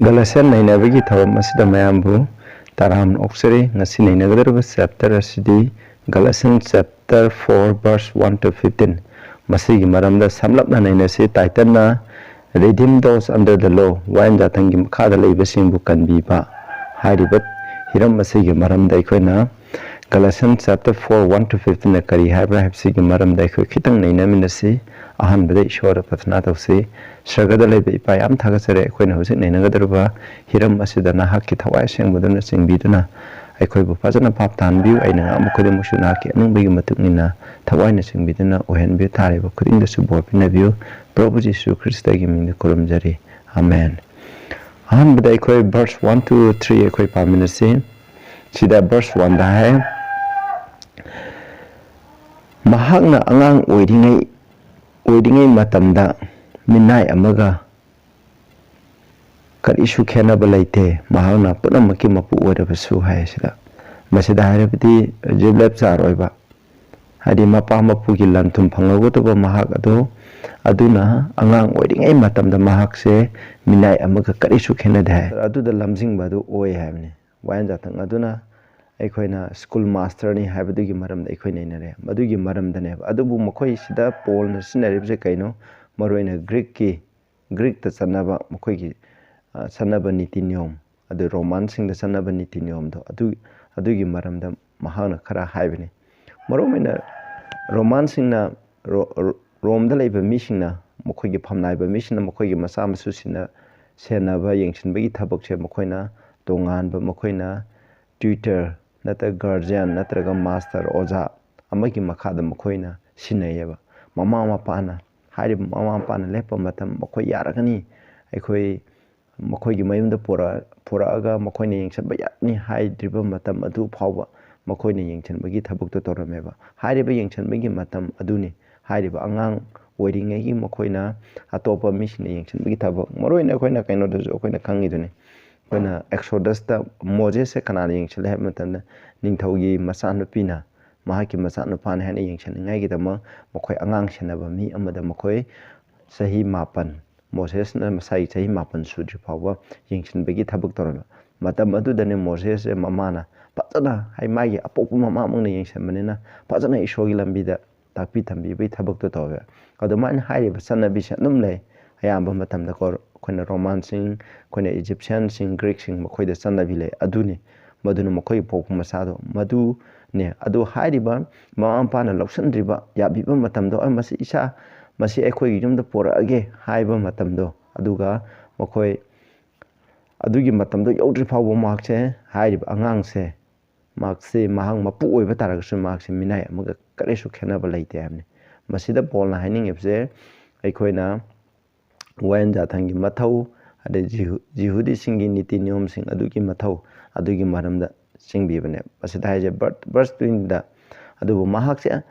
Galatians nainabagi thawam asida mayambu taram oksari ngasi nainagadar chapter asidi Galatians chapter 4 verse 1 to 15 masigi maramda samlapna nainasi title na redeem those under the law wayan yathangi makhada leibasing bu kanbinaba haribat hiram masigi maramda ikoina Galatians chapter 4 1 to 15 na kari haibra habsigi maramda ikoi khitang nainaminasi ahan bada ishwara pathna tawsi Sragada leba ipai am thagasare aikoina hojik nainagadruba hiram asida nahakki thawai sengbuduna singbiduna aikoi bu fajana pap tanbiu aina amukode musuna ki anungbagi matuknina thawai na singbiduna ohenbi thareba khudingda su borpina biu Prabhu Jisu Krista gi mingda kurumjari amen ahan bada aikoi verse 1 to 3 aikoi paminasi sida verse 1 da hai mahakna angang oidingai matamda Minai amaga karisu khenaba laite mahana punamaki mapu odabasu haisida masida haribati jiblep roiba hadi mapa mapu gi lantum phangagotoba mahak aduna angang oidingai matamda mahakse minai amaga karisu khenada aduda lamjing badu oi haibni wayan jatang aduna aikoina school master ni haibadugi maramda aikoina inare madugi maramda ne adubu makoi sida Paul na sinaribje kaino Maroina Greek ta sanaba makoigi sanaba niti niyom adu Roman sing da sanaba niti niyom do adugi maramda mahana khara haibani maromaina Roman sing na Rome da laiba mi sing na makoigi phamnaiba mi sing na makoigi masa masu sina senaba yengsinbagi thabakse makoina tonganba makoina tutor nata guardian natraga master oja amagi makhada makoina sinayeba mama mapana Hari mama pana lepa matam makoi yaragani aikoi makoi gi mayumda pora makoi ne yengsan bayani hai driba matam adu phawba makoi ne yengsan bagi thabuk to torameba hari ba yengsan bagi matam aduni hari ba angang oiringai gi makoi na atopa misne yengsan bagi thabuk moroina koina kaino do koina khangi duni koina Exodus ta Moses se kana yengsan le matam ningthaugi masan pina mahaki masana pan hana yengsan ngai gi dama makoi angang senaba mi amada makoi sahi mapan Moses na masai sahi mapan sudri phawa yengsan bagi thabuk torana matam adu dane Moses mamana pajana hai magi apopu mama mangna yengsan manena pajana ishogi lambida takpi thambi bai thabuk to tawe aduman hai basana bi sanum le ayamba matam da kor koina Roman sing koina Egyptian sing Greek sing makoi da sanabi le aduni maduna makoi popu masado madu ne adu hairiba mama pana lausandriba yabiba matamdo masi isa masi aikoi yumda porage haiba matamdo aduga makoi adugi matamdo yaudri phawbo makse hairiba angangse makse mahang mapu oiba taragsu makse minai amaga karesu khenaba laite amne masida polna haining epse aikoina wayan jathangi mathau ade jihudi singi niti niyom sing adugi mathau adugi maramda singbibane masida haije verse 20 da adubu mahakse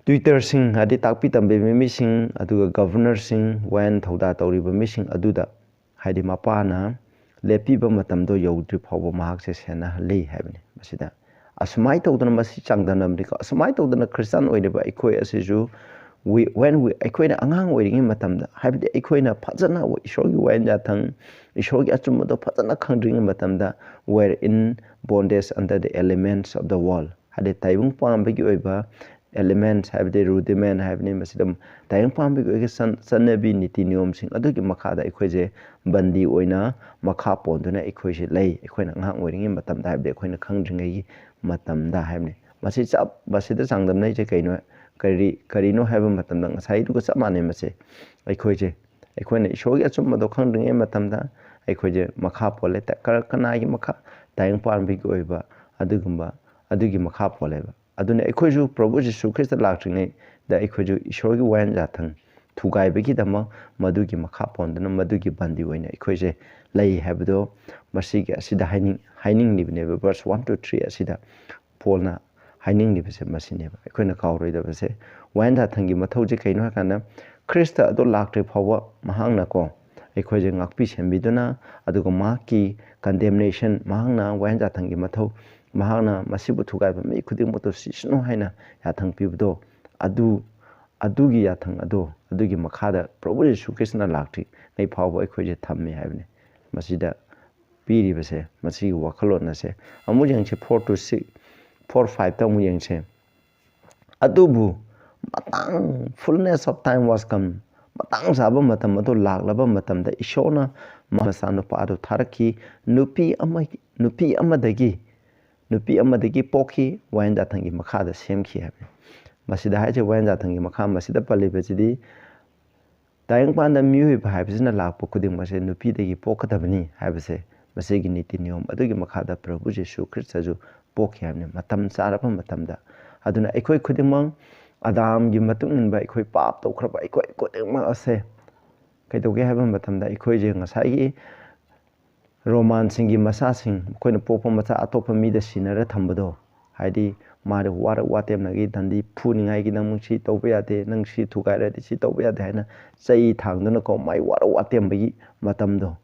tutors sing adi takpi tambe mi sing aduga governor sing wayan thoda tawriba mi sing aduda haidi mapana lepiba matamdo yodri phawba mahakse sena lei haibane masida asmai tawdana masi changdana amrika asmai tawdana Christian oideba ikoi asiju when we aikoina angang oiringi matamda haibdi aikoina phajana ishorgi wayan jathang ishorgi achumado phajana khangdringi matamda were in bondage under the elements of the world hade taibung pambagi oiba elements haibdi rudiment haibni masidam taibung pambagi oiga sanabi niti niyom sing adugi makhada ikoije bandi oina makha ponduna ikoije lei ikoina angang oiringi matamda haibdi ikoina khangdringi matamda haibni masi chap basida sangdamnai je kaino karino haiba matamda ngasai duga samane mase aikoije aikoina ishogi achumado khangdringi matamda aikoije makha pole ta kanagi makha tayang parbi oiba adugumba adugi makha poleba aduna aikoiju Prabhu Jisu Krista lakringai da aikoiju ishorgi wayan jathang thugai begi dama madugi makha pondana madugi bandi oina aikoije lai habdo masigi asida haining libne verse 1 to 3 asida polna haining libse masineba aikoina kawroi base wayan jathangi mathauji kaino hakana Krista ado lakre phawa mahangna ko aikoije ngakpi sembiduna aduga maki condemnation mahangna wayan jathangi mathau mahangna masibu thugaiba mi khuding moto sisno haina yathang pibdo adugi yathang adugi makhada Prabhu Jisu Krishna lakti nei phawba aikoije thammi haibne masida piri base masi wakalon na se amu yang che 4 to 6 4 5 ta mu yang che adubu matang fullness of time was come matang saba matam ado laglaba matam da ishona masanu pa ado tharaki nupi amadagi poki wayan yathangi makhada semki habe masida haje wayan yathangi makha masida palibajidi tayang panda miui bhaibsina lakpo kuding mase nupi dagi pokadabni haibse masegi niti niyom adugi makhada prabhu jesu krista ju poki habne matam sarapa matamda aduna ekoi kudimang adam gi matung inba ekoi pap tawkraba ekoi kudimang ase kaidoge haba matamda ekoi je ngasai gi roman singi masasing koina popa macha atopa mida sinara thambado haidi mare wara watem nagi dandi phuningai gi nang si tawba yade nang si thugaira de si tawba yade haina chai thangduna ko mai wara watem bagi matamdo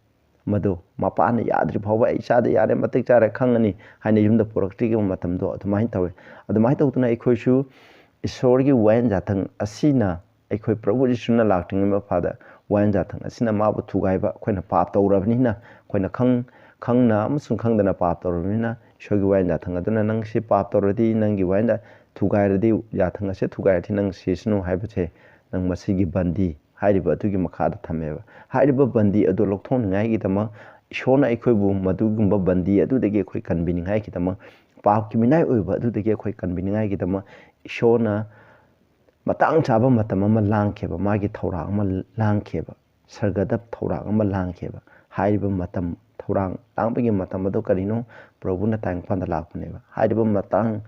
mado mapana yadri phawba isada yare matik chare khangani haina yumda porakti gi matamdo adumai tawe adumai tawtuna ekhoisu ishor gi wayan jathang asina ekhoi prabhu jisuna lakting ma phada wayan jathang asina mabu thugaiba koina pap tawrabnina koina khangna amasung khangdana pap tawrabnina shogi wayan jathang aduna nang si pap tawradi nangi wayan da thugairadi jathang ase thugairthi nang sisnu haibache nang masigi bandi hairiba atugi makhada thameba hairiba bandi adu lokthongai gi tama ishona ekhoibu madugumba bandi adu dege ekhoi kanbiningai gi tama pap ki minai oiba adu dege ekhoi kanbiningai gi tama ishona matang chaba matam ama langkheba magi thorang ama langkheba sargadap thorang ama langkheba hairiba matam thorang langbagi matam adu karino prabhu na tang phanda lakpaneba hairiba matang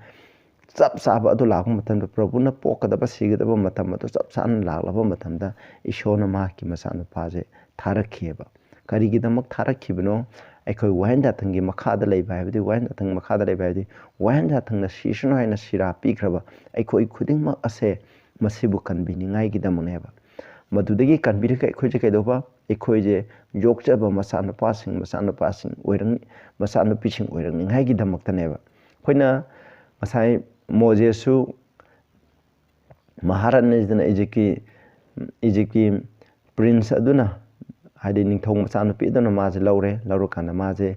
chap saba adu lakpa matam prabhu na pokadaba sigadaba matam adu chap san laklaba matam da ishona maki masanu paje tharakheba karigidamak tharakhibno ekhoi wayan yathangi makhada leiba habdi wayan yathang makhada leiba habdi wayan yathang na sisunu haina sira pikraba ekhoi khudingma ase masibu kanbiningai gidamuneba madudagi kanbirika ekhoi je kaidoba ekhoi je jokchaba masana pasing oirang masana pising oirang ningai gidamaktaneba khoina masai mojesu maharana ejeki prince aduna hadi ningthong masana pidana maje laurukana maje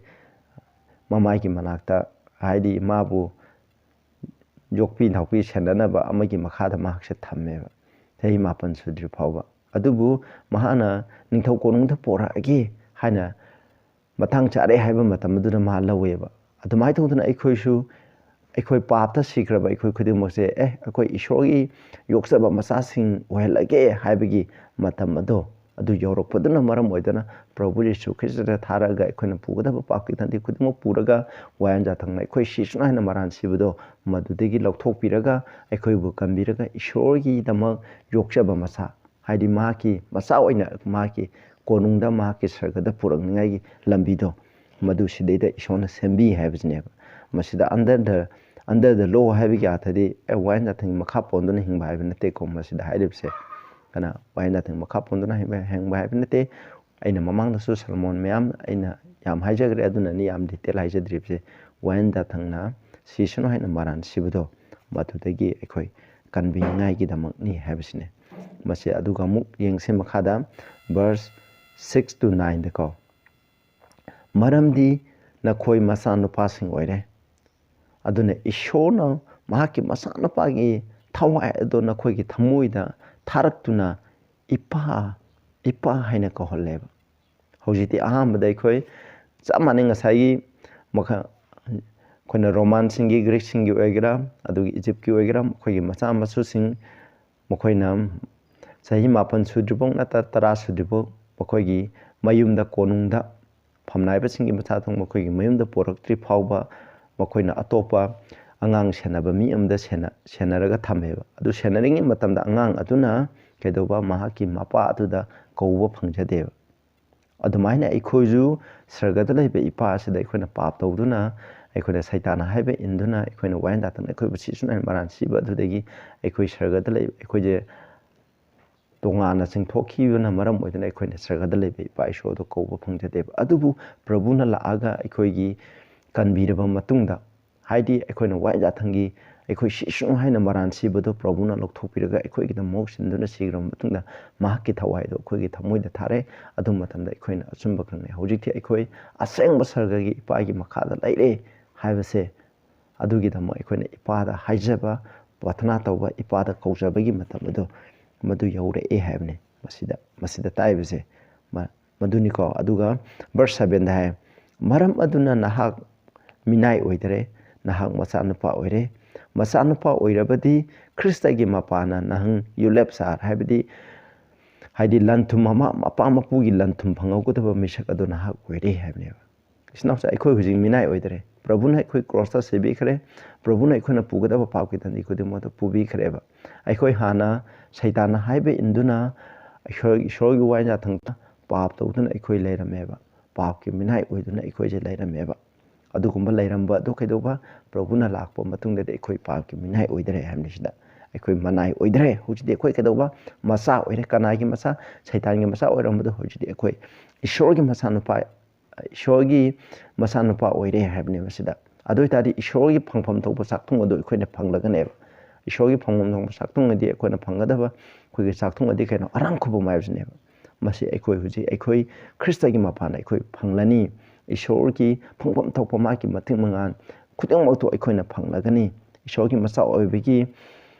mamai gi manakta hadi mabu jokpi thaupi sendanaba amagi makhada mahakse thammeba thei mapan sudri phawba adubu mahana ningthau konungda pora agi haina mathang chare haiba matam aduna ma laweba adumai thongduna ekhoi papta sikraba ekhoi khudimose ekhoi ishorgi yoksaba masasing ohelage haibagi matam adu yorokpaduna maram oidana prabhu jesu krista tharaga ekhoina pugadaba pakki thandi khudimo puraga wayan jathangna ekhoi sisuna haina maran sibudo madudegi lokthokpiraga ekhoi bu kambiraga ishorgi dama yoksaba masa haidi maki masa oina maki konungda maki sargada purangningai gi lambido madu sideida ishona sembi haibsneba masida under the law haibigi athadi wayan jathang makha ponduna hingba haibna te ko masida haidibse kana wayan jathang makha ponduna hingba haibna te aina mamang dasu salmon mayam aina yam haijagre aduna ni yam detail haijadribse wayan jathangna sisunu haina maran sibudo matudagi ekhoi kanbingai gi damak ni haibsne masi aduga muk yengse makhada verse 6 to 9 deko maramdi nakhoi masanu passing oire aduna ishona mahaki masana pagi thawai ado nakhoi gi thamuida tharaktuna ipa haina ko holleba hojiti ahambada ekhoi chamani ngasai makha koina roman singi greek singi oigra adugi egypt ki oigra khoi gi macha masu sing mokhoina sahi mapan sudribong nata tara sudribong mokoi gi mayumda konungda phamnaiba singi macha thong mokoi gi mayumda poraktri phawba mokhoina atopa angang senaba mi amda senaraga thameba adu senaringi matamda angang aduna kedoba mahaki mapa atuda kouba phangjadeba adumaina ekhoju sargada leiba ipa asida ekhoina pap tawduna ekhoina saitana haiba induna ekhoina wayan datana ekhoiba sisuna maran siba adudagi ekhoi sargada leiba ekhoije tongana singthokhiuna maram oidana ekhoina sargada leiba ipa ishodo kouba phangjadeba adubu prabhuna laaga ekhoigi kanbiraba matungda haidi ekhoina wayan dathangi ꯑꯩꯈꯣꯏ ꯁꯤꯁꯨ ꯍꯥꯏꯅ ꯃꯔꯥꯟ ꯁꯤꯕꯗꯣ ꯄ꯭ꯔꯚꯨꯅ ꯂꯧꯊꯣꯛꯄꯤꯔꯒ ꯑꯩꯈꯣꯏꯒꯤꯗ ꯃꯣꯛꯁꯤꯟꯗꯨꯅ ꯁꯤꯈ꯭ꯔꯕ ꯃꯇꯨꯡꯗ ꯃꯍꯥꯛꯀꯤ ꯊꯋꯥꯏꯗꯣ ꯑꯩꯈꯣꯏꯒꯤ ꯊꯃꯣꯏꯗ ꯊꯥꯔꯦ ꯑꯗꯨ ꯃꯇꯝꯗ ꯑꯩꯈꯣꯏꯅ ꯑꯆꯨꯝꯕ ꯈꯪꯅꯩ ꯍꯧꯖꯤꯛꯇꯤ ꯑꯩꯈꯣꯏ ꯑꯁꯦꯡꯕ ꯁꯔꯒꯒꯤ ꯏꯄꯥꯒꯤ ꯃꯈꯥꯗ ꯂꯩꯔꯦ ꯍꯥꯏꯕꯁꯦ ꯑꯗꯨꯒꯤꯗꯃꯛ ꯑꯩꯈꯣꯏꯅ ꯏꯄꯥꯗ ꯍꯥꯏꯖꯕ ꯄ꯭ꯔꯥꯊꯅꯥ ꯇꯧꯕ ꯏꯄꯥꯗ ꯀꯧꯖꯕꯒꯤ ꯃꯇꯝ ꯑꯗꯣ ꯃꯗꯨ ꯌꯧꯔꯛꯑꯦ ꯍꯥꯏꯕꯅꯤ ꯃꯁꯤꯗ ꯇꯥꯏꯕꯁꯦ ꯃꯗꯨꯅꯤꯀꯣ ꯑꯗꯨꯒ ꯚꯔꯁ 7ꯗ ꯍꯥꯏ ꯃꯔꯝ ꯑꯗꯨꯅ ꯅꯍꯥꯛ ꯃꯤꯅꯥꯏ ꯑꯣꯏꯗꯔꯦ ꯅꯍꯥꯛ ꯃꯆꯥꯅꯨꯄꯥ ꯑꯣꯏꯔꯦ ꯃꯆꯥꯅꯨꯄꯥ ꯑꯣꯏꯔꯕꯗꯤ ꯈ꯭ꯔꯤꯁꯇꯒꯤ ꯃꯄꯥꯅ ꯅꯍꯪ ꯌꯨꯂꯦꯞꯁꯥꯔ ꯍꯥꯏꯗꯤ ꯂꯟꯊꯨꯝ ꯑꯃ ꯃꯄꯥ ꯃꯄꯨꯒꯤ ꯂꯟꯊꯨꯝ ꯐꯪꯍꯧꯒꯗꯕ ꯃꯤꯁꯛ ꯑꯗꯨ ꯅꯍꯥꯛ ꯑꯣꯏꯔꯦ ꯍꯥꯏꯕꯅꯦꯕ ꯏꯁꯅꯥꯎꯁꯦ ꯑꯩꯈꯣꯏ ꯍꯧꯖꯤꯛ ꯃꯤꯅꯥꯏ ꯑꯣꯏꯗꯔꯦ ꯄ꯭ꯔꯚꯨꯅ ꯑꯩꯈꯣꯏ ꯀ꯭ꯔꯣꯁꯇ ꯁꯤꯕꯤꯈ꯭ꯔꯦ ꯄ꯭ꯔꯚꯨꯅ ꯑꯩꯈꯣꯏꯅ ꯄꯨꯒꯗꯕ ꯄꯥꯞꯀꯤ ꯗꯟꯗꯤ ꯈꯨꯗꯤꯡꯃꯛꯇ ꯄꯨꯕꯤꯈ꯭ꯔꯦꯕ ꯑꯩꯈꯣꯏ ꯍꯥꯟꯅ ꯁꯩꯇꯥꯟꯅ ꯍꯥꯏꯕ ꯏꯟꯗꯨꯅ ꯏꯁꯣꯔꯒꯤ ꯋꯥꯏ ꯌꯥꯊꯪꯗ ꯄꯥꯞ ꯇꯧꯗꯨꯅ ꯑꯩꯈꯣꯏ ꯂꯩꯔꯝꯃꯦꯕ ꯄꯥꯞꯀꯤ ꯃꯤꯅꯥꯏ ꯑꯣꯏꯗꯨꯅ ꯑꯩꯈꯣꯏꯁꯦ ꯂꯩꯔꯝꯃꯦꯕ ꯑꯗꯨꯒꯨꯝꯕ ꯂꯩꯔꯝꯕ ꯑꯗꯨ ꯀꯩꯗꯧꯕ ꯄ꯭ꯔꯚꯨꯅ ꯂꯥꯛꯄ ꯃꯇꯨꯡꯗꯗꯤ ꯑꯩꯈꯣꯏ ꯄꯥꯞꯀꯤ ꯃꯤꯅꯥꯏ ꯑꯣꯏꯗꯔꯦ ꯍꯥꯏꯕꯅꯤ ꯁꯤꯗ ꯑꯩꯈꯣꯏ ꯃꯅꯥꯏ ꯑꯣꯏꯗ꯭ꯔꯦ ꯍꯧꯖꯤꯛꯇꯤ ꯑꯩꯈꯣꯏ ꯀꯩꯗꯧꯕ ꯃꯆꯥ ꯑꯣꯏꯔꯦ ꯀꯅꯥꯒꯤ ꯃꯆꯥ ꯁꯩꯇꯥꯟꯒꯤ ꯃꯆꯥ ꯑꯣꯏꯔꯝꯕꯗꯣ ꯍꯧꯖꯤꯛꯇꯤ ꯑꯩꯈꯣꯏ ꯏꯁꯣꯔꯒꯤ ꯃꯆꯥꯅꯨꯄꯥ ꯑꯣꯏꯔꯦ ꯍꯥꯏꯕꯅꯦꯕ ꯁꯤꯗ ꯑꯗꯨ ꯑꯣꯏꯇꯥꯔꯗꯤ ꯏꯁꯣꯔꯒꯤ ꯐꯪꯐꯝ ꯊꯣꯛꯄ ꯆꯥꯛꯊꯨꯡ ꯑꯗꯨ ꯑꯩꯈꯣꯏꯅ ꯐꯪꯂꯒꯅꯦꯕ ꯏꯁꯣꯔꯒꯤ ꯐꯪꯐꯝ ꯊꯣꯛꯄ ꯆꯥꯛꯊꯨꯡ ꯑꯗꯤ ꯑꯩꯈꯣꯏꯅ ꯐꯪꯒꯗꯕ ꯑꯩꯈꯣꯏꯒꯤ ꯆꯥꯛꯊꯨꯡ ꯑꯗꯤ ꯀꯩꯅꯣ ꯑꯔꯥꯝ ꯈꯨꯕꯝ ꯍꯥꯏꯕꯁꯤꯅꯦꯕ ꯃꯁꯤ ꯑꯩꯈꯣꯏ ꯈ꯭ꯔꯤꯁꯇꯒꯤ ꯃꯄꯥꯟꯗ ꯑꯩꯈꯣꯏ ꯐꯪꯂꯅꯤ ꯏꯁꯣꯔꯒꯤ ꯐꯪꯐꯝ ꯊꯣꯛꯄ ꯃꯥꯒꯤ ꯃꯇꯤꯛ ꯃꯉꯥꯜ ꯈꯨꯗꯤꯡꯃꯛꯇꯣ ꯑꯩꯈꯣꯏꯅ ꯐꯪꯂꯒꯅꯤ ꯏꯁꯣꯔꯒꯤ ꯃꯆꯥ ꯑꯣꯏꯕꯒꯤ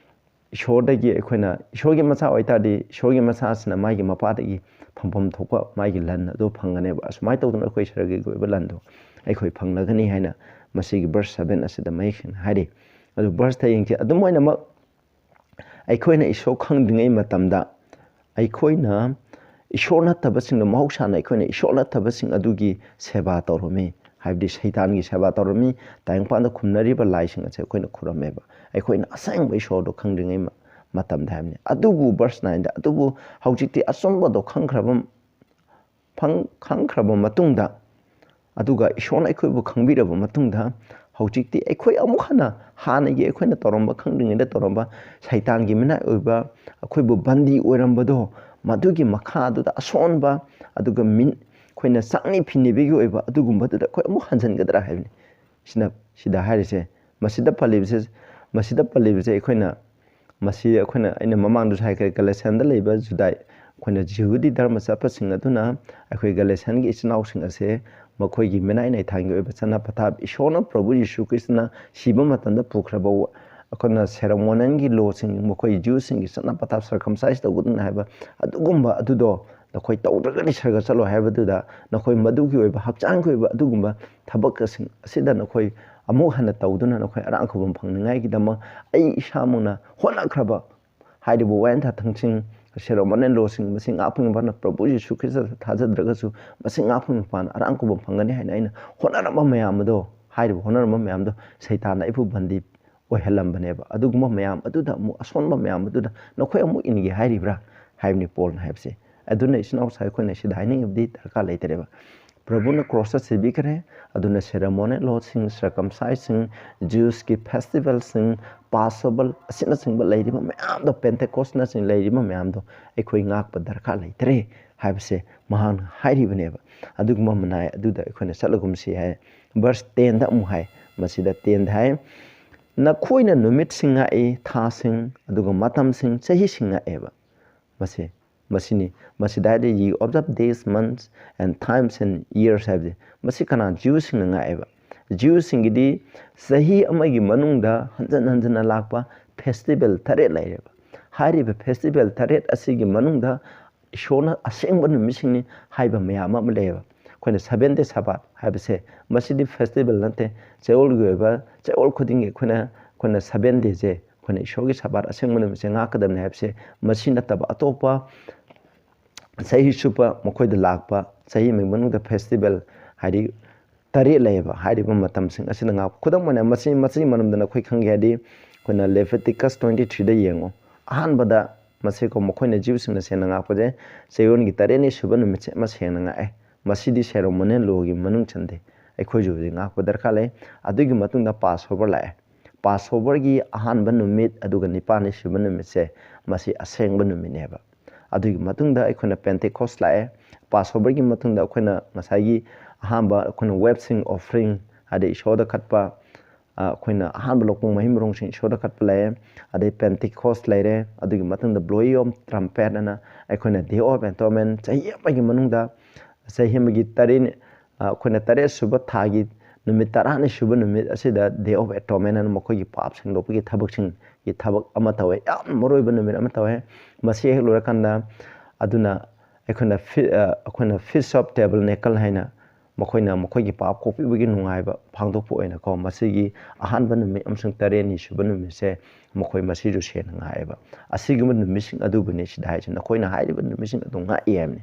ꯏꯁꯣꯔꯗꯒꯤ ꯑꯩꯈꯣꯏꯅ ꯏꯁꯣꯔꯒꯤ ꯃꯆꯥ ꯑꯣꯏꯇꯥꯔꯗꯤ ꯏꯁꯣꯔꯒꯤ ꯃꯆꯥꯁꯤꯅ ꯃꯥꯒꯤ ꯃꯄꯥꯗꯒꯤ ꯐꯪꯐꯝ ꯊꯣꯛꯄ ꯃꯥꯒꯤ ꯂꯟ ꯑꯗꯨ ꯐꯪꯒꯅꯦꯕ ꯑꯁꯨꯃꯥꯏꯅ ꯇꯧꯗꯅ ꯑꯩꯈꯣꯏ ꯁꯔꯒꯒꯤ ꯑꯣꯏꯕ ꯂꯟꯗꯣ ꯑꯩꯈꯣꯏ ꯐꯪꯂꯒꯅꯤ ꯍꯥꯏꯅ ꯃꯁꯤꯒꯤ ꯚꯔꯁ 7 ꯑꯁꯤꯗ ꯃꯌꯦꯛ ꯁꯦꯡꯅ ꯍꯥꯏꯔꯤ ꯑꯗꯨ ꯚꯔꯁ 10 ꯑꯗꯨꯝ ꯑꯣꯏꯅꯃꯛ ꯑꯩꯈꯣꯏꯅ ꯏꯁꯣꯔ ꯈꯪꯗ꯭ꯔꯤꯉꯩ ꯃꯇꯝꯗ ꯑꯩꯈꯣꯏꯅ ꯏꯁꯣꯔ ꯅꯠꯇꯕꯁꯤꯡꯅ ꯃꯍꯧꯁꯥꯅ ꯑꯩꯈꯣꯏꯅ ꯏꯁꯣꯔ ꯅꯠꯇꯕꯁꯤꯡ ꯑꯗꯨꯒꯤ ꯁꯦꯕꯥ ꯇꯧꯔꯝꯃꯤ ꯍꯥꯏꯕꯗꯤ ꯁꯩꯇꯥꯟꯒꯤ ꯁꯦꯕꯥ ꯇꯧꯔꯝꯃꯤ ꯇꯥꯏꯕꯪꯄꯥꯟꯗ ꯈꯨꯝꯅꯔꯤꯕ ꯂꯥꯏꯁꯤꯡ ꯑꯁꯦ ꯑꯩꯈꯣꯏꯅ ꯈꯨꯔꯝꯃꯦꯕ ꯑꯩꯈꯣꯏꯅ ꯑꯁꯦꯡꯕ ꯏꯁꯣꯔꯗꯣ ꯈꯪꯗ꯭ꯔꯤꯉꯩ ꯃꯇꯝꯗ ꯍꯥꯏꯕꯅꯤ ꯑꯗꯨꯕꯨ ꯚꯔꯁ 9ꯗ ꯑꯗꯨꯕꯨ ꯍꯧꯖꯤꯛꯇꯤ ꯑꯆꯨꯝꯕꯗꯣ ꯈꯪꯈ꯭ꯔꯕ ꯃꯇꯨꯡꯗ ꯑꯗꯨꯒ ꯏꯁꯣꯔꯅ ꯑꯩꯈꯣꯏꯕꯨ ꯈꯪꯕꯤꯔꯕ ꯃꯇꯨꯡꯗ ꯍꯧꯖꯤꯛꯇꯤ ꯑꯩꯈꯣꯏ ꯑꯃꯨꯛ ꯍꯥꯟꯅꯒꯤ ꯑꯩꯈꯣꯏꯅ ꯇꯧꯔꯝꯕ ꯈꯪꯗ꯭ꯔꯤꯉꯩꯗ ꯇꯧꯔꯝꯕ ꯁꯩꯇꯥꯟꯒꯤ ꯃꯤꯅꯥꯏ ꯑꯣꯏꯕ ꯑꯩꯈꯣꯏꯕꯨ ꯕꯟꯗꯤ ꯑꯣꯏꯔꯝꯕꯗꯣ ꯃꯗꯨꯒꯤ ꯃꯈꯥꯗꯨꯗ ꯑꯁꯣꯟꯕ ꯑꯗꯨꯒ ꯑꯩꯈꯣꯏꯅ ꯆꯪꯅꯤ ꯐꯤꯟꯅꯤꯕꯒꯤ ꯑꯣꯏꯕ ꯑꯗꯨꯒꯨꯝꯕꯗꯨꯗ ꯑꯩꯈꯣꯏ ꯑꯃꯨꯛ ꯍꯟꯖꯤꯟꯒꯗ꯭ꯔꯥ ꯍꯥꯏꯕꯅꯤ ꯁꯤꯗ ꯍꯥꯏꯔꯤꯁꯦ ꯃꯁꯤꯗ ꯄꯜꯂꯤꯕꯁꯦ ꯑꯩꯅ ꯃꯃꯥꯡꯗꯁꯨ ꯍꯥꯏꯈ꯭ꯔꯦ ꯒꯂꯦꯁꯤꯌꯟꯗ ꯂꯩꯕ ꯑꯩꯈꯣꯏꯅ ꯖꯤꯍꯨꯗꯤ ꯙꯔꯃ ꯆꯠꯄꯁꯤꯡ ꯑꯗꯨꯅ ꯑꯩꯈꯣꯏ ꯒꯂꯦꯁꯤꯌꯟꯒꯤ ꯏꯆꯤꯜ ꯏꯅꯥꯎꯁꯤꯡ ꯑꯁꯦ ꯃꯈꯣꯏꯒꯤ ꯃꯤꯅꯥꯏ ꯅꯥꯏꯊꯥꯡꯒꯤ ꯑꯣꯏꯕ ꯆꯠꯅ ꯄꯊꯥꯞ ꯏꯁꯣꯔꯅ ꯄ꯭ꯔꯚꯨ ꯌꯤꯁꯨ ꯈ꯭ꯔꯤꯁꯇꯅ ꯁꯤꯕ ꯃꯇꯝꯗ ꯄꯨꯈ꯭ꯔꯕ ꯑꯩꯈꯣꯏꯅ ꯁꯦꯔꯃꯣꯅꯤꯌꯦꯜꯒꯤ ꯂꯣꯁꯤꯡ ꯃꯈꯣꯏ ꯖ꯭ꯌꯨꯁꯤꯡꯒꯤ ꯆꯠꯅ ꯄꯊꯥꯞ ꯁꯔꯀꯝꯁꯥꯏꯁ ꯇꯧꯒꯗꯅ ꯍꯥꯏꯕ ꯑꯗꯨꯒꯨꯝꯕ ꯑꯗꯨꯗꯣ ꯅꯈꯣꯏ ꯇꯧꯗ꯭ꯔꯒꯗꯤ ꯁꯔꯒ ꯆꯠꯂꯣ ꯍꯥꯏꯕꯗꯨꯗ ꯅꯈꯣꯏ ꯃꯗꯨꯒꯤ ꯑꯣꯏꯕ ꯍꯛꯆꯥꯡꯒꯤ ꯑꯣꯏꯕ ꯑꯗꯨꯒꯨꯝꯕ ꯊꯕꯛꯁꯤꯡ ꯑꯁꯤꯗ ꯅꯈꯣꯏ ꯑꯃꯨꯛ ꯍꯟꯅ ꯇꯧꯗꯨꯅ ꯅꯈꯣꯏ ꯑꯔꯥꯝ ꯈꯨꯕꯝ ꯐꯪꯅꯤꯡꯉꯥꯏꯒꯤꯗꯃꯛ ꯑꯩ ꯏꯁꯥꯃꯛꯅ ꯍꯣꯠꯅꯈ꯭ꯔꯕ ꯍꯥꯏꯔꯤꯕ ꯋꯥꯌꯦꯜꯊꯥꯊꯪꯁꯤꯡ ꯁꯦꯔꯃꯣꯅꯤꯌꯦꯜ ꯂꯣꯁꯤꯡ ꯃꯁꯤ ꯉꯥꯛꯄ ꯄ꯭ꯔꯚꯨ ꯌꯤꯁꯨ ꯈ꯭ꯔꯤꯁꯇ ꯊꯥꯖꯗ꯭ꯔꯒꯁꯨ ꯃꯁꯤ ꯉꯥꯛꯄ ꯃꯄꯥꯟ ꯑꯔꯥꯝ ꯈꯨꯕꯝ ꯐꯪꯒꯅꯤ ꯍꯥꯏꯅ ꯑꯩꯅ ꯍꯣꯠꯅꯔꯝꯕ ꯃꯌꯥꯝ ꯑꯗꯣ ꯍꯥꯏꯔꯤꯕ ꯍꯣꯠꯅꯔꯝꯕ ꯃꯌꯥꯝꯗꯣ ꯁꯩꯇꯥꯟꯅ ꯑꯩꯕꯨ ꯕꯟꯗꯤ ꯑꯣꯏꯍꯜꯂꯝꯕꯅꯦꯕ ꯑꯗꯨꯒꯨꯝꯕ ꯃꯌꯥꯝ ꯑꯗꯨꯗ ꯑꯃꯨꯛ ꯑꯁꯣꯟꯕ ꯃꯌꯥꯝ ꯑꯗꯨꯗ ꯅꯈꯣꯏ ꯑꯃꯨꯛ ꯏꯟꯒꯦ ꯍꯥꯏꯔꯤꯕ꯭ꯔꯥ ꯍꯥꯏꯕꯅꯤ ꯄꯣꯜꯅ ꯍꯥꯏꯕꯁꯦ ꯑꯗꯨꯅ ꯏꯆꯤꯟ ꯏꯅꯥꯎꯁꯥ ꯑꯩꯈꯣꯏꯅ ꯁꯤꯗ ꯍꯥꯏꯅꯤꯡꯉꯤꯕꯗꯤ ꯗꯔꯀꯥꯔ ꯂꯩꯇꯔꯦꯕ ꯄ꯭ꯔꯚꯨꯅ ꯀ꯭ꯔꯣꯁꯇ ꯁꯤꯕꯤꯈ꯭ꯔꯦ ꯑꯗꯨꯅ ꯁꯦꯔꯃꯣꯅꯤꯌꯦꯜ ꯂꯣꯁꯤꯡ ꯁꯔꯀꯝꯁꯥꯏꯁꯤꯡ ꯖ꯭ꯌꯨꯁꯀꯤ ꯐꯦꯁꯇꯤꯚꯦꯜꯁꯤꯡ ꯄꯥꯁꯣꯕꯜ ꯑꯁꯤꯅꯆꯤꯡꯕ ꯂꯩꯔꯤꯕ ꯃꯌꯥꯝꯗꯣ ꯄꯦꯟꯇꯦꯀꯣꯁꯅꯆꯤꯡ ꯂꯩꯔꯤꯕ ꯃꯌꯥꯝꯗꯣ ꯑꯩꯈꯣꯏ ꯉꯥꯛꯄ ꯗꯔꯀꯥꯔ ꯂꯩꯇꯔꯦ ꯍꯥꯏꯕꯁꯦ ꯃꯍꯥꯛꯅ ꯍꯥꯏꯔꯤꯕꯅꯦꯕ ꯑꯗꯨꯒꯨꯝꯕ ꯃꯅꯥꯏ ꯑꯗꯨꯗ ꯑꯩꯈꯣꯏꯅ ꯆꯠꯂꯒꯨꯝꯁꯤ ꯍꯥꯏ ꯚꯔꯁ 10ꯗ ꯑꯃꯨꯛ ꯍꯥꯏ ꯃꯁꯤꯗ 10ꯗ ꯍꯥꯏ ꯅꯈꯣꯏꯅ ꯅꯨꯃꯤꯠꯁꯤꯡ ꯉꯥꯛꯏ ꯊꯥꯁꯤꯡ ꯑꯗꯨꯒ ꯃꯇꯝꯁꯤꯡ ꯆꯍꯤꯁꯤꯡ ꯉꯥꯛꯑꯦꯕ ꯃꯁꯤꯗ ꯍꯥꯏꯔꯗꯤ ye observe days months and times and years ꯍꯥꯏꯕꯁꯦ ꯃꯁꯤ ꯀꯅꯥ ꯖ꯭ꯌꯨꯁꯤꯡꯅ ꯉꯥꯛꯑꯦꯕ ꯖ꯭ꯌꯨꯁꯤꯡꯒꯤꯗꯤ ꯆꯍꯤ ꯑꯃꯒꯤ ꯃꯅꯨꯡꯗ ꯍꯟꯖꯟ ꯍꯟꯖꯟꯅ ꯂꯥꯛꯄ ꯐꯦꯁꯇꯤꯚꯦꯜ 3 ꯂꯩꯔꯦꯕ ꯍꯥꯏꯔꯤꯕ ꯐꯦꯁꯇꯤꯚꯦꯜ 3 ꯑꯁꯤꯒꯤ ꯃꯅꯨꯡꯗ ꯏꯁꯣꯔꯅ ꯑꯁꯦꯡꯕ ꯅꯨꯃꯤꯠꯁꯤꯡꯅꯤ ꯍꯥꯏꯕ ꯃꯌꯥꯝ ꯑꯃ ꯂꯩꯌꯦꯕ ꯑꯩꯈꯣꯏꯅ 7 ꯗꯦ ꯁꯕꯥꯠ ꯍꯥꯏꯕꯁꯦ ꯃꯁꯤꯗꯤ ꯐꯦꯁꯇꯤꯚꯦꯜ ꯅꯠꯇꯦ ꯆꯌꯣꯜꯒꯤ ꯑꯣꯏꯕ ꯆꯌꯣꯜ ꯈꯨꯗꯤꯡꯒꯤ ꯑꯩꯈꯣꯏꯅ 7 ꯗꯦꯁꯦ ꯑꯩꯈꯣꯏꯅ ꯏꯁꯣꯔꯒꯤ ꯁꯕꯥꯠ ꯑꯁꯦꯡꯕ ꯅꯨꯃꯤꯠꯁꯦ ꯉꯥꯛꯀꯗꯕꯅꯤ ꯍꯥꯏꯕꯁꯦ ꯃꯁꯤ ꯅꯠꯇꯕ ꯑꯇꯣꯞꯄ ꯆꯍꯤ ꯆꯨꯞꯄ ꯃꯈꯣꯏꯗ ꯂꯥꯛꯄ ꯆꯍꯤ ꯑꯃꯒꯤ ꯃꯅꯨꯡꯗ ꯐꯦꯁꯇꯤꯚꯦꯜ ꯍꯥꯏꯗꯤ 3 ꯂꯩꯌꯦꯕ ꯍꯥꯏꯔꯤꯕ ꯃꯇꯝꯁꯤꯡ ꯑꯁꯤꯅ ꯉꯥꯛꯄ ꯈꯨꯗꯝ ꯑꯣꯏꯅ ꯃꯁꯤꯒꯤ ꯃꯔꯝꯗ ꯑꯩꯈꯣꯏ ꯈꯪꯒꯦ ꯍꯥꯏꯔꯗꯤ ꯑꯩꯈꯣꯏꯅ ꯂꯦꯚꯤꯇꯤꯀꯁ 23ꯗ ꯌꯦꯡꯉꯣ ꯑꯍꯥꯟꯕꯗ ꯃꯁꯤꯀꯣ ꯃꯈꯣꯏꯅ ꯖ꯭ꯌꯨꯁꯤꯡꯅ ꯁꯦꯡꯅ ꯉꯥꯛꯄꯁꯦ ꯆꯌꯣꯜꯒꯤ 3ꯅꯤ ꯁꯨꯕ ꯅꯨꯃꯤꯠꯁꯦ ꯑꯃ ꯁꯦꯡꯅ ꯉꯥꯛꯑꯦ ꯃꯁꯤꯗꯤ ꯁꯦꯔꯃꯣꯅꯤꯌꯦꯜ ꯂꯣꯒꯤ ꯃꯅꯨꯡ ꯆꯟꯗꯦ ꯑꯩꯈꯣꯏꯁꯨ ꯍꯧꯖꯤꯛ ꯉꯥꯛꯄ ꯗꯔꯀꯥꯔ ꯂꯩ ꯑꯗꯨꯒꯤ ꯃꯇꯨꯡꯗ ꯄꯥꯁꯑꯣꯚꯔ ꯂꯥꯛꯑꯦ ꯄꯥꯁꯑꯣꯚꯔꯒꯤ ꯑꯍꯥꯟꯕ ꯅꯨꯃꯤꯠ ꯑꯗꯨꯒ 9ꯅꯤ ꯁꯨꯕ ꯅꯨꯃꯤꯠꯁꯦ ꯃꯁꯤ ꯑꯁꯦꯡꯕ ꯅꯨꯃꯤꯠꯅꯦꯕ ꯑꯗꯨꯒꯤ ꯃꯇꯨꯡꯗ ꯑꯩꯈꯣꯏꯅ ꯄꯦꯟꯇꯦꯀꯣꯁ ꯂꯥꯛꯑꯦ ꯄꯥꯁꯑꯣꯚꯔꯒꯤ ꯃꯇꯨꯡꯗ ꯑꯩꯈꯣꯏꯅ ꯉꯁꯥꯏꯒꯤ ꯑꯍꯥꯟꯕ ꯑꯩꯈꯣꯏꯅ ꯋꯦꯞꯁꯤꯡ ꯑꯣꯐꯔꯤꯡ ꯍꯥꯏꯗꯤ ꯏꯁꯣꯔꯗ ꯀꯠꯄ ꯑꯩꯈꯣꯏꯅ ꯑꯍꯥꯟꯕ ꯂꯣꯛꯄ ꯃꯍꯩ ꯃꯔꯣꯡꯁꯤꯡ ꯏꯁꯣꯔꯗ ꯀꯠꯄ ꯂꯩꯔꯦ ꯑꯗꯩ ꯄꯦꯟꯇꯤꯀꯣꯁ ꯂꯩꯔꯦ ꯑꯗꯨꯒꯤ ꯃꯇꯨꯡꯗ ꯕ꯭ꯂꯣꯋꯤꯡ ꯑꯣꯐ ꯇ꯭ꯔꯝꯄꯦꯠ ꯑꯅ ꯑꯩꯈꯣꯏꯅ ꯗꯦ ꯑꯣꯐ ꯑꯦꯟꯇꯣꯟꯃꯦꯟ ꯆꯍꯤ ꯑꯃꯒꯤ ꯃꯅꯨꯡꯗ ꯆꯍꯤ ꯑꯃꯒꯤ ꯑꯩꯈꯣꯏꯅ 9 ꯁꯨꯕ ꯊꯥꯒꯤ ꯅꯨꯃꯤꯠ 10ꯅꯤ ꯁꯨꯕ ꯅꯨꯃꯤꯠ ꯑꯁꯤꯗ ꯗꯦ ꯑꯣꯐ ꯑꯦꯇꯣꯟꯃꯦꯟ ꯑꯅ ꯃꯈꯣꯏꯒꯤ ꯄꯥꯞ ꯁꯦꯡꯗꯣꯛꯄꯒꯤ ꯊꯕꯛꯁꯤꯡꯒꯤ ꯊꯕꯛ ꯑꯃ ꯇꯧꯋꯦ ꯌꯥꯝ ꯃꯔꯨꯑꯣꯏꯕ ꯅꯨꯃꯤꯠ ꯑꯃ ꯇꯧꯋꯦ ꯃꯁꯤ ꯍꯦꯛ ꯂꯣꯏꯔꯀꯥꯟꯗ ꯑꯗꯨꯅ ꯑꯩꯈꯣꯏꯅ ꯐꯤꯁ ꯑꯣꯐ ꯇꯦꯕꯜꯅꯦꯀꯜ ꯍꯥꯏꯅ ꯃꯈꯣꯏꯒꯤ ꯄꯥꯞ ꯀꯣꯛꯄꯤꯕꯒꯤ ꯅꯨꯡꯉꯥꯏꯕ ꯐꯥꯡꯗꯣꯛꯄ ꯑꯣꯏꯅꯀꯣ ꯃꯁꯤꯒꯤ ꯑꯍꯥꯟꯕ ꯅꯨꯃꯤꯠ ꯑꯃꯁꯨꯡ 9ꯅꯤ ꯁꯨꯕ ꯅꯨꯃꯤꯠꯁꯦ ꯃꯈꯣꯏ ꯃꯁꯤꯁꯨ ꯁꯦꯟꯅ ꯉꯥꯛꯑꯦꯕ ꯑꯁꯤꯒꯨꯝꯕ ꯅꯨꯃꯤꯠꯁꯤꯡ ꯑꯗꯨꯕꯨꯅꯤ ꯁꯤꯗ ꯍꯥꯏꯁꯦ ꯅꯈꯣꯏꯅ ꯍꯥꯏꯔꯤꯕ ꯅꯨꯃꯤꯠꯁꯤꯡ ꯑꯗꯨ ꯉꯥꯛꯏ ꯍꯥꯏꯕꯅꯤ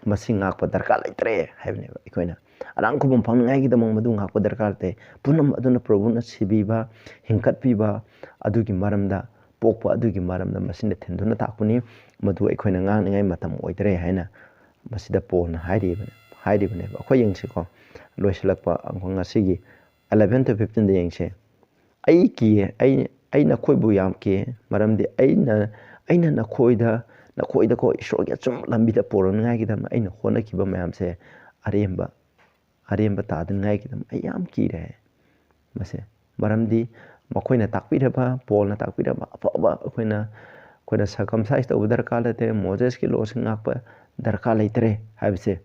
ꯃꯁꯤ ꯉꯥꯛꯄ ꯗꯔꯀꯥꯔ ꯂꯩꯇ꯭ꯔꯦ ꯍꯥꯏꯕꯅꯦꯕ ꯑꯩꯈꯣꯏꯅ ꯑꯔꯥꯝ ꯈꯨꯕꯝ ꯐꯪꯅꯤꯡꯉꯥꯏꯒꯤꯗꯃꯛ ꯃꯗꯨ ꯉꯥꯛꯄ ꯗꯔꯀꯥꯔ ꯂꯩꯇꯦ ꯄꯨꯝꯅꯃꯛ ꯑꯗꯨꯅ ꯄ꯭ꯔꯚꯨꯅ ꯁꯤꯕꯤꯕ ꯍꯤꯡꯀꯠꯄꯤꯕ ꯑꯗꯨꯒꯤ ꯃꯔꯝꯗ ꯄꯣꯛꯄ ꯑꯗꯨꯒꯤ ꯃꯔꯝꯗ ꯃꯁꯤꯅ ꯊꯤꯟꯗꯨꯅ ꯇꯥꯛꯄꯅꯤ ꯃꯗꯨ ꯑꯩꯈꯣꯏꯅ ꯉꯥꯡꯅꯤꯡꯉꯥꯏ ꯃꯇꯝ ꯑꯣꯏꯗ꯭ꯔꯦ ꯍꯥꯏꯅ ꯃꯁꯤꯗ ꯄꯣꯜꯅ ꯍꯥꯏꯔꯤꯕꯅꯦꯕ ꯑꯩꯈꯣꯏ ꯌꯦꯡꯁꯤꯀꯣ ꯂꯣꯏꯁꯤꯜꯂꯛꯄ ꯉꯁꯤꯒꯤ 11 to 15ꯗ ꯌꯦꯡꯁꯦ ꯑꯩ ꯀꯤꯌꯦ ꯑꯩ ꯅꯈꯣꯏꯕꯨ ꯌꯥꯝ ꯀꯤꯌꯦ ꯃꯔꯝꯗꯤ ꯑꯩꯅ ꯅꯈꯣꯏꯗꯀꯣ ꯏꯁꯣꯔꯒꯤ ꯑꯆꯨꯝꯕ ꯂꯝꯕꯤꯗ ꯄꯣꯔꯛꯅꯤꯉꯥꯏꯒꯤꯗꯃꯛ ꯑꯩꯅ ꯍꯣꯠꯅꯈꯤꯕ ꯃꯌꯥꯝꯁꯦ ꯑꯔꯦꯝꯕ ꯇꯥꯗꯅꯤꯉꯥꯏꯒꯤꯗꯃꯛ ꯑꯩ ꯌꯥꯝ ꯀꯤꯔꯦ ꯃꯁꯦ ꯃꯔꯝꯗꯤ ꯃꯈꯣꯏꯅ ꯇꯥꯛꯄꯤꯔꯕ ꯄꯣꯜꯅ ꯇꯥꯛꯄꯤꯔꯕ ꯑꯐꯕ ꯑꯩꯈꯣꯏꯅ ꯁꯔꯀꯝꯁꯥꯏꯖ ꯇꯧꯕ ꯗꯔꯀꯥꯔ ꯂꯩꯇ꯭ꯔꯦ ꯃꯣꯖꯦꯁꯀꯤ ꯂꯣꯁꯤꯡ ꯉꯥꯛꯄ ꯗꯔꯀꯥꯔ ꯂꯩꯇ꯭ꯔꯦ ꯍꯥꯏꯕꯁꯦ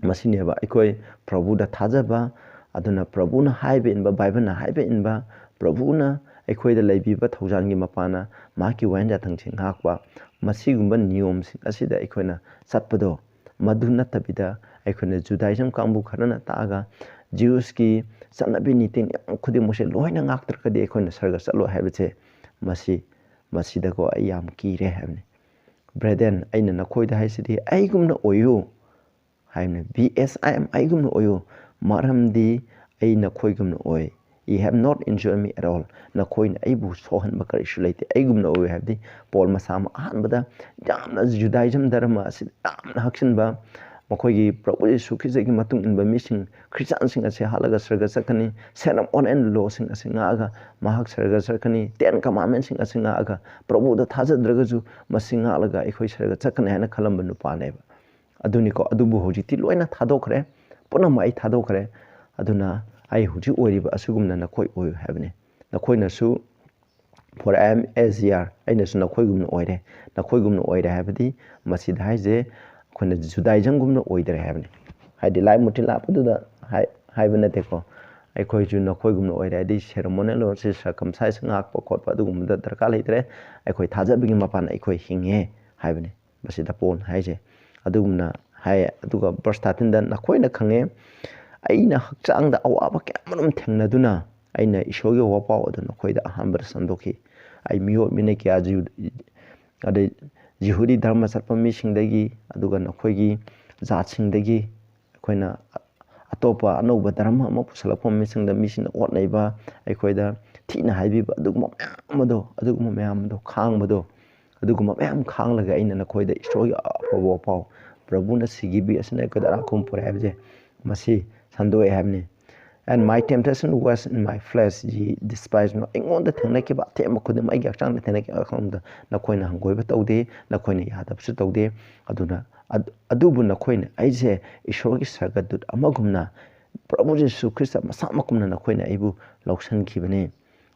ꯃꯁꯤꯅꯦꯕ ꯑꯩꯈꯣꯏ ꯄ꯭ꯔꯚꯨꯗ ꯊꯥꯖꯕ ꯑꯗꯨꯅ ꯄ꯭ꯔꯚꯨꯅ ꯍꯥꯏꯕ ꯏꯟꯕ ꯕꯥꯏꯕꯜꯅ ꯍꯥꯏꯕ ꯏꯟꯕ ꯄ꯭ꯔꯚꯨꯅ ꯑꯩꯈꯣꯏꯗ ꯂꯩꯕꯤꯕ ꯊꯧꯖꯥꯟꯒꯤ ꯃꯄꯥꯅ ꯃꯍꯥꯛꯀꯤ ꯋꯥꯌꯦꯜ ꯌꯥꯊꯪꯁꯤꯡ ꯉꯥꯛꯄ ꯃꯁꯤꯒꯨꯝꯕ ꯅꯤꯌꯣꯝꯁꯤꯡ ꯑꯁꯤꯗ ꯑꯩꯈꯣꯏꯅ ꯆꯠꯄꯗꯣ ꯃꯗꯨ ꯅꯠꯇꯕꯤꯗ ꯑꯩꯈꯣꯏꯅ ꯖꯨꯗꯥꯏꯖꯝ ꯀꯥꯡꯕꯨ ꯈꯔꯅ ꯇꯥꯛꯑꯒ ꯖꯤꯎꯁꯀꯤ ꯆꯠꯅꯕꯤ ꯅꯤꯇꯤ ꯅꯤꯌꯣꯝ ꯈꯨꯗꯤꯡꯃꯛꯁꯦ ꯂꯣꯏꯅ ꯉꯥꯛꯇ꯭ꯔꯒꯗꯤ ꯑꯩꯈꯣꯏꯅ ꯁꯔꯒ ꯆꯠꯂꯣꯏ ꯍꯥꯏꯕꯁꯦ ꯃꯁꯤꯗꯀꯣ ꯑꯩ ꯌꯥꯝ ꯀꯤꯔꯦ ꯍꯥꯏꯕꯅꯤ ꯕ꯭ꯔꯦꯗꯦꯟ ꯑꯩꯅ ꯅꯈꯣꯏꯗ ꯍꯥꯏꯁꯤꯗꯤ ꯑꯩꯒꯨꯝꯅ ꯑꯣꯏꯌꯨ ꯍꯥꯏꯕꯅꯤ ꯑꯩꯒꯨꯝꯅ ꯑꯣꯏꯌꯨ ꯃꯔꯝꯗꯤ ꯑꯩ ꯅꯈꯣꯏꯒꯨꯝꯅ ꯑꯣꯏ ye have not injured me at all नखोइन अइबु सोहनबा करिसु लेते अइगुमना ओइ हाबदि पॉल मसाम अहानबदा यामना जुदाइजम धर्म असि यामना हक्सिनबा मखोइगी प्रभु येशू ख्रिस्टगी मतुंग इनबा मिसिंग ख्रिस्टियनसिंग असे हालगा सरगा सकनी सेनम ऑन एंड लॉ सिंग असे ngaga mahak सरगा सकनी 10 commandments सिंग असे ngaga प्रभु द थाजद्रगजु मसिंग ngaga अखोइ सरगा सकने हाना खलंब नुपानेबा अदुनिको अदुबु होजिति लोइना थादोखरे पुनम आई थादोखरे अदुना आई हुजि ओइरिबा असुगुमना नखोइ ओइ हाबने नखोइनसु for I am as ye are अइनसु नखोइगुमना ओइरे नखोइगुमना ओइरे हाबदि मसिदा हाइजे खोना जुदाइजंगुमना ओइदरे हाबने हाइदि लाइ मुति लापदुदा हाइबा नतेको अखोइजु नखोइगुमना ओइरे हाइदि सेरेमोनियल और circumcise ngakpa khotpa adugumda darka leitre अखोइ थाजबगी मपान अखोइ Hinge हाइबने मसिदा पोन हाइजे अदुगुमना हाइ अदुगा verse 13 दा नखोइना खंगे अइना हक्चांगदा अवाबा क्यामनम थेंगनदुना अइना इशोरगे वापाव अदु नखोइदा अहानबर संदोखि आई मियो मिने क्या अदे जिहुदी धर्म चटपा मिसिंगदगी अदुगा नखोइगी जातसिंगदगी अखोइना अतोपा अनौबा धर्म अमा पुसलपम मिसिंगदा मिसिंग ओटनैबा अखोइदा थीना हाइबिबा अदुगुम मयामदो खांगबदो अदुगुम मयाम खांगलगा अइना नखोइदा इशोरगे अफबा वापाव प्रभुना सिगिबि असने कदरा कुमपुर हाइबजे मसी संदोय हाइबने and my temptation was in my flesh ye despise me ingon da thengna ke ba them khudum ai gyak chang da thengna ke kham da na khoina hangoi ba taude na khoina yada su taude aduna adubu na khoina ai je ishor gi sagadut amagumna prabhu jesu christ masa makumna na khoina aibu loksan khibane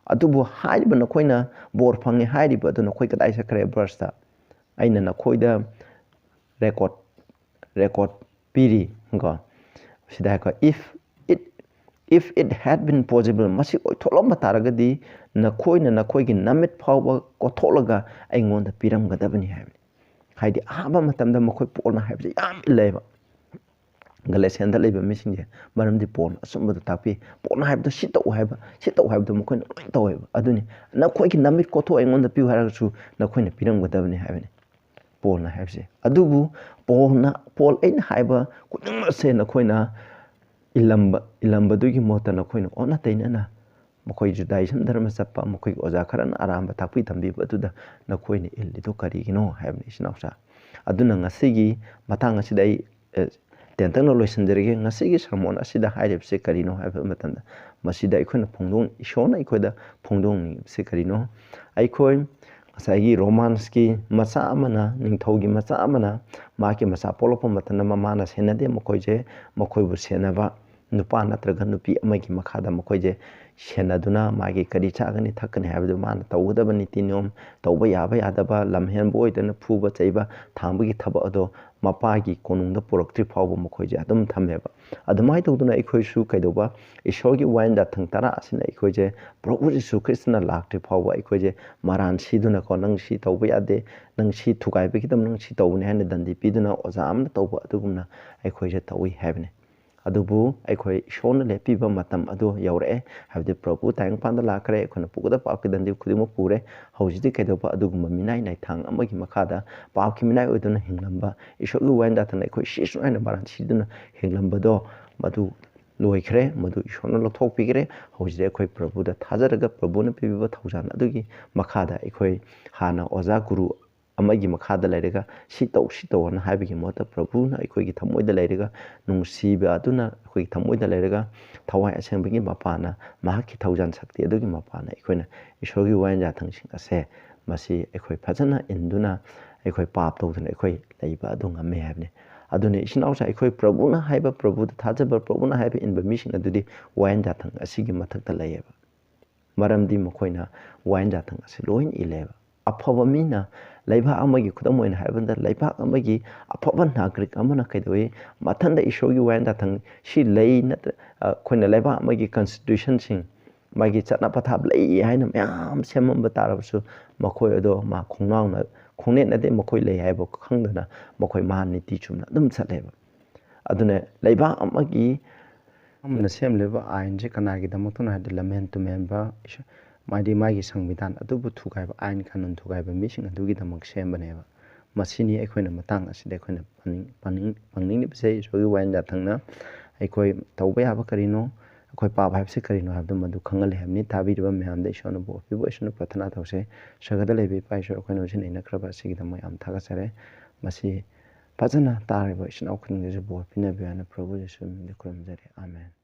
adubu haiba na khoina bor phangi haiba adu na khoi kadai sakre verse ta aina na khoida record piri go sida ka if it had been possible masi oi tholom taragadi nakhoina nakhoigi namit phawba kotholaga aingonda piram gadabani habi haidi aba matamda makhoi polna habi yam ileba Galatians da leba misinge maramdi pon asumba da tapi polna habi sitau habi makhoina loi taweba aduni nakhoigi namit kotho aingonda piu harasu nakhoina piram gadabani habi polna habi adubu pol ain haiba kudingma se nakhoina ilamba dugi mota na khoina ona tainana mokoi judaism dharma sappa mokoi oja kharan aramba thakpi thambi batuda na khoina illido karigino haibni sinausa aduna ngasigi matang asidai tentang loisan derege ngasigi sermon asida hairepse karino haiba matanda masida ikhoina phongdong ishona ikhoida phongdong se karino aikoi ngasagi romans ki macha amana ningthogi macha amana maki macha polopa matana mamana senade mokoi je mokoi bu senaba nupa natraga nupi amagi makhada makoije senaduna magi kari chagani thakani habdu mana tawdaba niti niom tawba yaba yadaba lamhen boydana phuba chaiba thambagi thaba ado mapagi konungda puraktri phawba makoije adum thameba adumai tawduna ikhoisu kaidoba isorgi wainda thangtara asina ikhoije Prabhu Jesu Krishna lakti phawba ikhoije maran siduna ko nang si tawba yade nang si thukai bekidam nang si tawbne hana dandi piduna oza amna tawba adugumna ikhoije tawi habne adubu aikoi shona lepiba matam adu yaure habde Prabhu tayang panda lakre khona puguda paapki dandi khudimo pure haujidi kaidoba adugumma minai nai thang amagi makhada paapki minai oduna hinglamba isogi wainda thana ikoi shisu aina baran siduna hinglambado madu loikre madu ishona lothok pigre haujide ikoi Prabhu da thajaraga Prabhu na pibiba thaujan adugi makhada ikoi hana oza guru amagi makhada lairaga sitau na haibigi mota Prabhu na ikoi gi thamoida lairaga nungsiba aduna ikoi thamoida lairaga thawai asembagi mapana mahaki thaujan sakti adugi mapana ikoina isogi wainja thangsing ase masi ikoi phajana induna ikoi pap tawduna ikoi leiba adu ngame habne adune isinausa ikoi Prabhu na haiba Prabhu da thajaba Prabhu na haiba inba mising adudi wainja thang asigi mathakta layeba maramdi makoina wainja thang ase loin ileba afaba mina laiba amagi khudam oina haibanda laiba amagi afaba nagrik amana kaidoi mathanda isogi wainda thang si lei na khoina laiba amagi constitution sing magi chatna pathab lei haina myam semamba tarabsu makoi odo ma khongnang na khongne na de makoi lei haibo khangdana makoi ma niti chumna dum chatleba adune laiba amagi amna semleba ain je kanagi damatuna hade lamen to member magi sangbidan adubu thugaiba ain kanun thugaiba mising adugi damak sembaneba masini aikoina matang aside aikoina pangning ni bse sogi wainda thangna aikoi tawba yaba karino akoi pa bhaibse karino habdu madu khangal hamni tabiriba myamda isona bo pibo isona prathana thause sagada lebe paiso aikoina usin ina kraba sigi damai am thaga sare masi pajana tariba isona aukhin ge bo pinabiana Prabhu Jesu de kuramjare amen.